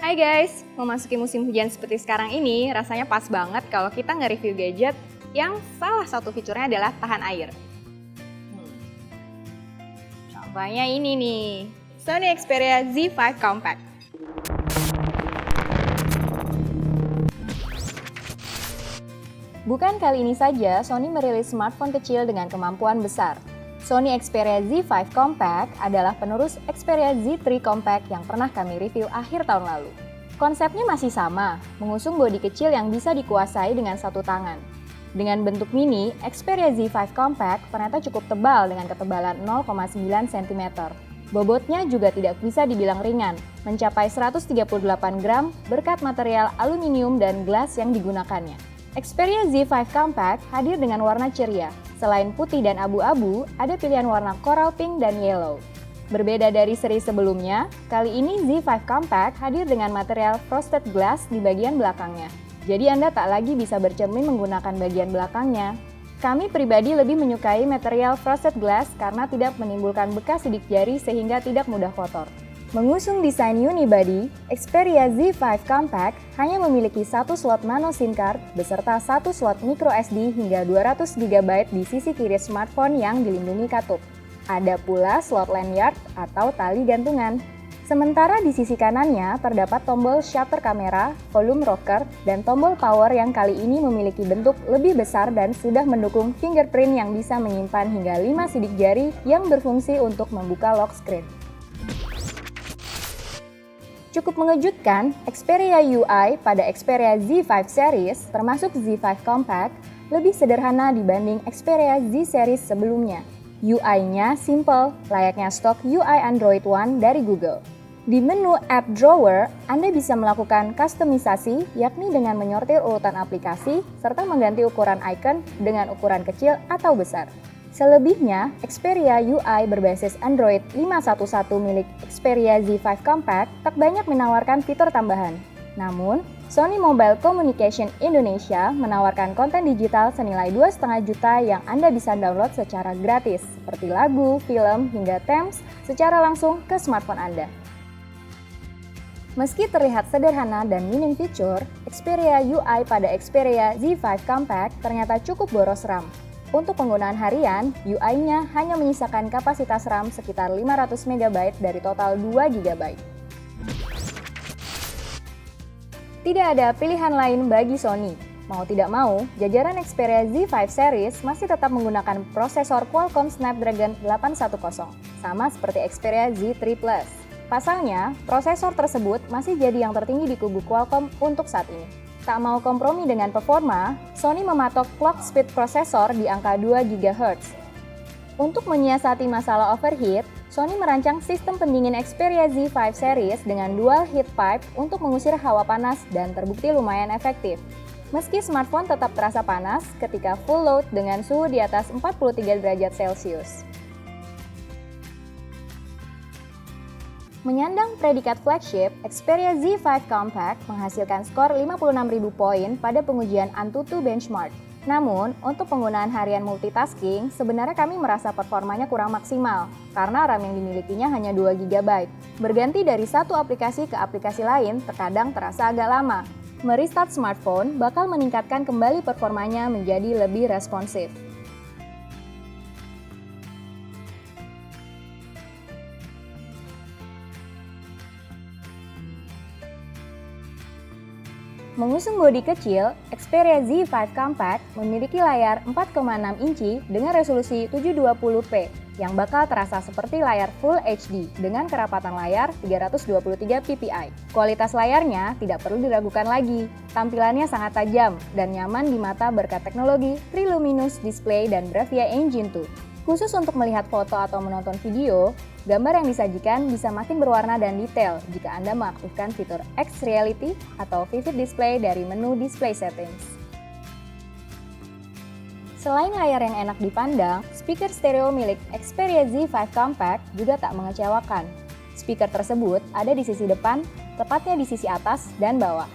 Hai guys, memasuki musim hujan seperti sekarang ini, rasanya pas banget kalau kita nge-review gadget yang salah satu fiturnya adalah tahan air. Contohnya ini nih, Sony Xperia Z5 Compact. Bukan kali ini saja Sony merilis smartphone kecil dengan kemampuan besar. Sony Xperia Z5 Compact adalah penerus Xperia Z3 Compact yang pernah kami review akhir tahun lalu. Konsepnya masih sama, mengusung bodi kecil yang bisa dikuasai dengan satu tangan. Dengan bentuk mini, Xperia Z5 Compact ternyata cukup tebal dengan ketebalan 0,9 cm. Bobotnya juga tidak bisa dibilang ringan, mencapai 138 gram berkat material aluminium dan gelas yang digunakannya. Xperia Z5 Compact hadir dengan warna ceria. Selain putih dan abu-abu, ada pilihan warna coral pink dan yellow. Berbeda dari seri sebelumnya, kali ini Z5 Compact hadir dengan material frosted glass di bagian belakangnya. Jadi Anda tak lagi bisa bercermin menggunakan bagian belakangnya. Kami pribadi lebih menyukai material frosted glass karena tidak menimbulkan bekas sidik jari sehingga tidak mudah kotor. Mengusung desain unibody, Xperia Z5 Compact hanya memiliki satu slot nano SIM card beserta satu slot micro SD hingga 200 GB di sisi kiri smartphone yang dilindungi katup. Ada pula slot lanyard atau tali gantungan. Sementara di sisi kanannya terdapat tombol shutter kamera, volume rocker, dan tombol power yang kali ini memiliki bentuk lebih besar dan sudah mendukung fingerprint yang bisa menyimpan hingga 5 sidik jari yang berfungsi untuk membuka lock screen. Cukup mengejutkan, Xperia UI pada Xperia Z5 series, termasuk Z5 Compact, lebih sederhana dibanding Xperia Z series sebelumnya. UI-nya simple, layaknya stok UI Android One dari Google. Di menu App Drawer, Anda bisa melakukan kustomisasi, yakni dengan menyortir urutan aplikasi, serta mengganti ukuran icon dengan ukuran kecil atau besar. Selebihnya, Xperia UI berbasis Android 5.1.1 milik Xperia Z5 Compact tak banyak menawarkan fitur tambahan. Namun, Sony Mobile Communication Indonesia menawarkan konten digital senilai 2,5 juta yang Anda bisa download secara gratis, seperti lagu, film, hingga themes secara langsung ke smartphone Anda. Meski terlihat sederhana dan minim fitur, Xperia UI pada Xperia Z5 Compact ternyata cukup boros RAM. Untuk penggunaan harian, UI-nya hanya menyisakan kapasitas RAM sekitar 500 MB dari total 2 GB. Tidak ada pilihan lain bagi Sony. Mau tidak mau, jajaran Xperia Z5 series masih tetap menggunakan prosesor Qualcomm Snapdragon 810, sama seperti Xperia Z3 Plus. Pasalnya, prosesor tersebut masih jadi yang tertinggi di kubu Qualcomm untuk saat ini. Tak mau kompromi dengan performa, Sony mematok clock speed prosesor di angka 2 GHz. Untuk menyiasati masalah overheat, Sony merancang sistem pendingin Xperia Z5 series dengan dual heat pipe untuk mengusir hawa panas dan terbukti lumayan efektif. Meski smartphone tetap terasa panas ketika full load dengan suhu di atas 43 derajat Celcius. Menyandang predikat flagship, Xperia Z5 Compact menghasilkan skor 56.000 poin pada pengujian Antutu Benchmark. Namun, untuk penggunaan harian multitasking, sebenarnya kami merasa performanya kurang maksimal, karena RAM yang dimilikinya hanya 2 GB. Berganti dari satu aplikasi ke aplikasi lain terkadang terasa agak lama. Merestart smartphone bakal meningkatkan kembali performanya menjadi lebih responsif. Mengusung bodi kecil, Xperia Z5 Compact memiliki layar 4,6 inci dengan resolusi 720p yang bakal terasa seperti layar Full HD dengan kerapatan layar 323 ppi. Kualitas layarnya tidak perlu diragukan lagi, tampilannya sangat tajam dan nyaman di mata berkat teknologi Triluminous Display dan Bravia Engine 2. Khusus untuk melihat foto atau menonton video, gambar yang disajikan bisa makin berwarna dan detail jika Anda mengaktifkan fitur X-Reality atau Vivid Display dari menu Display Settings. Selain layar yang enak dipandang, speaker stereo milik Xperia Z5 Compact juga tak mengecewakan. Speaker tersebut ada di sisi depan, tepatnya di sisi atas dan bawah.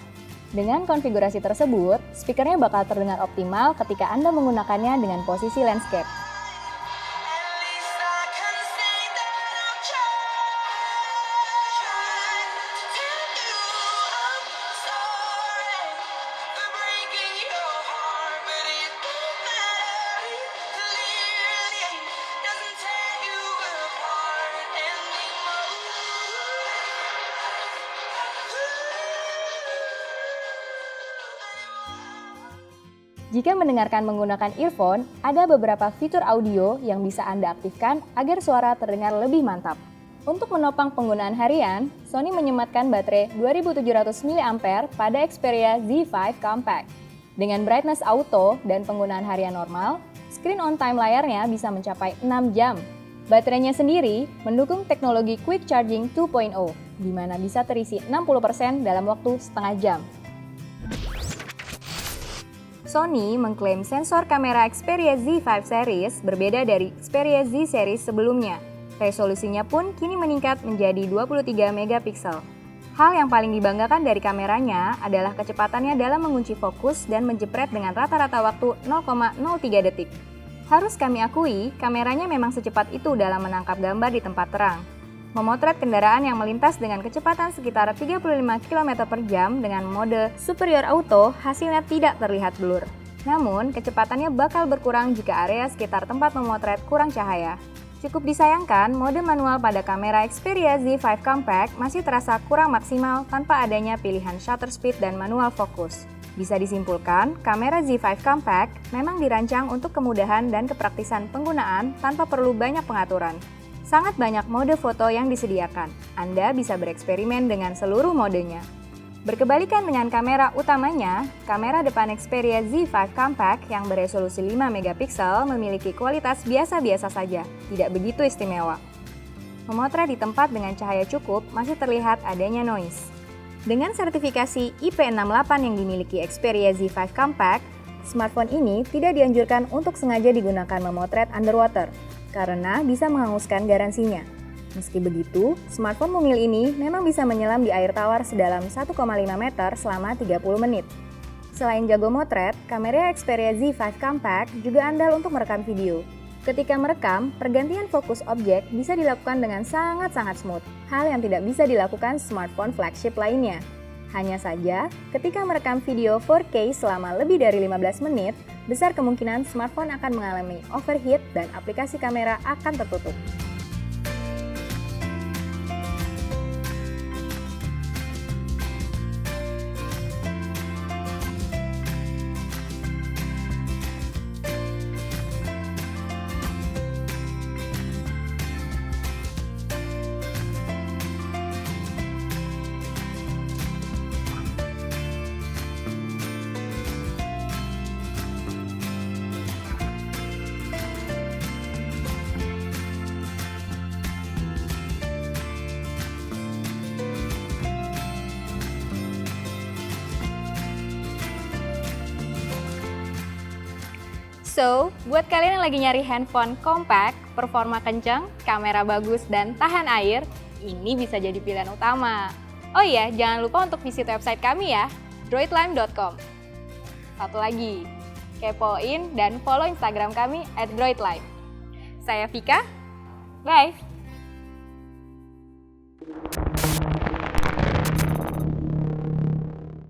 Dengan konfigurasi tersebut, speakernya bakal terdengar optimal ketika Anda menggunakannya dengan posisi landscape. Jika mendengarkan menggunakan earphone, ada beberapa fitur audio yang bisa Anda aktifkan agar suara terdengar lebih mantap. Untuk menopang penggunaan harian, Sony menyematkan baterai 2700 mAh pada Xperia Z5 Compact. Dengan brightness auto dan penggunaan harian normal, screen on time layarnya bisa mencapai 6 jam. Baterainya sendiri mendukung teknologi Quick Charging 2.0, di mana bisa terisi 60% dalam waktu setengah jam. Sony mengklaim sensor kamera Xperia Z5 series berbeda dari Xperia Z series sebelumnya. Resolusinya pun kini meningkat menjadi 23 megapiksel. Hal yang paling dibanggakan dari kameranya adalah kecepatannya dalam mengunci fokus dan menjepret dengan rata-rata waktu 0,03 detik. Harus kami akui, kameranya memang secepat itu dalam menangkap gambar di tempat terang. Memotret kendaraan yang melintas dengan kecepatan sekitar 35 km per jam dengan mode Superior Auto hasilnya tidak terlihat blur. Namun, kecepatannya bakal berkurang jika area sekitar tempat memotret kurang cahaya. Cukup disayangkan, mode manual pada kamera Xperia Z5 Compact masih terasa kurang maksimal tanpa adanya pilihan shutter speed dan manual fokus. Bisa disimpulkan, kamera Z5 Compact memang dirancang untuk kemudahan dan kepraktisan penggunaan tanpa perlu banyak pengaturan. Sangat banyak mode foto yang disediakan. Anda bisa bereksperimen dengan seluruh modenya. Berkebalikan dengan kamera utamanya, kamera depan Xperia Z5 Compact yang beresolusi 5 megapiksel memiliki kualitas biasa-biasa saja, tidak begitu istimewa. Memotret di tempat dengan cahaya cukup masih terlihat adanya noise. Dengan sertifikasi IP68 yang dimiliki Xperia Z5 Compact, smartphone ini tidak dianjurkan untuk sengaja digunakan memotret underwater, karena bisa menghanguskan garansinya. Meski begitu, smartphone mumil ini memang bisa menyelam di air tawar sedalam 1,5 meter selama 30 menit. Selain jago motret, kamera Xperia Z5 Compact juga andal untuk merekam video. Ketika merekam, pergantian fokus objek bisa dilakukan dengan sangat-sangat smooth, hal yang tidak bisa dilakukan smartphone flagship lainnya. Hanya saja, ketika merekam video 4K selama lebih dari 15 menit, besar kemungkinan smartphone akan mengalami overheat dan aplikasi kamera akan tertutup. So, buat kalian yang lagi nyari handphone compact, performa kenceng, kamera bagus, dan tahan air, ini bisa jadi pilihan utama. Oh iya, jangan lupa untuk visit website kami ya, droidlime.com. Satu lagi, kepoin dan follow Instagram kami @droidlime. Saya Vika, bye!